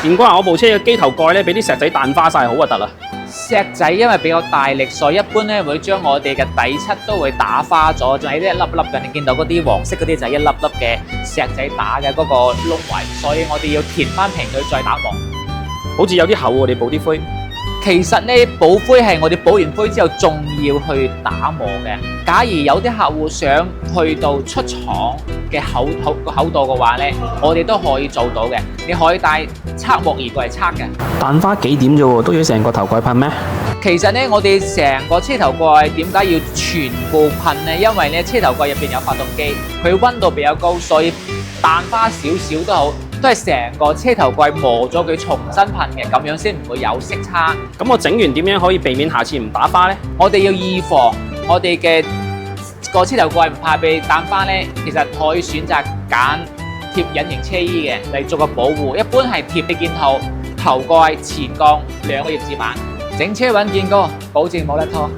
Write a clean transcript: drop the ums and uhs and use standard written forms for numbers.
唔該，我部車嘅機頭蓋咧，俾啲石仔彈花晒，好核突啊！石仔因為比較大力，所以一般咧會將我哋嘅底漆都會打花咗，仲係一粒粒嘅。你見到嗰啲黃色嗰啲就係一粒粒嘅石仔打嘅嗰個窿位，所以我哋要填翻平佢再打磨。好似有啲厚喎，你補啲灰。其實咧，補灰係我哋補完灰之後，仲要去打磨嘅。假如有啲客戶想去到出廠嘅厚度嘅話咧，我哋都可以做到嘅。你可以帶測膜儀過嚟測嘅。彈花幾點啫喎，都要成個頭蓋噴咩？其實咧，我哋成個車頭蓋點解要全部噴呢？因為咧車頭蓋入邊有發動機，佢溫度比較高，所以彈花少少都好，都係成個車頭蓋磨咗佢重新噴嘅，咁樣先唔會有色差。咁我整完點樣可以避免下次唔打花呢？我哋要預防我哋嘅個車頭蓋唔怕被彈花咧，其實可以選擇揀貼隱形車衣嘅嚟做個保護。一般係貼嘅件套、頭蓋、前槓2個葉子板，整車穩健哥，保證冇得拖。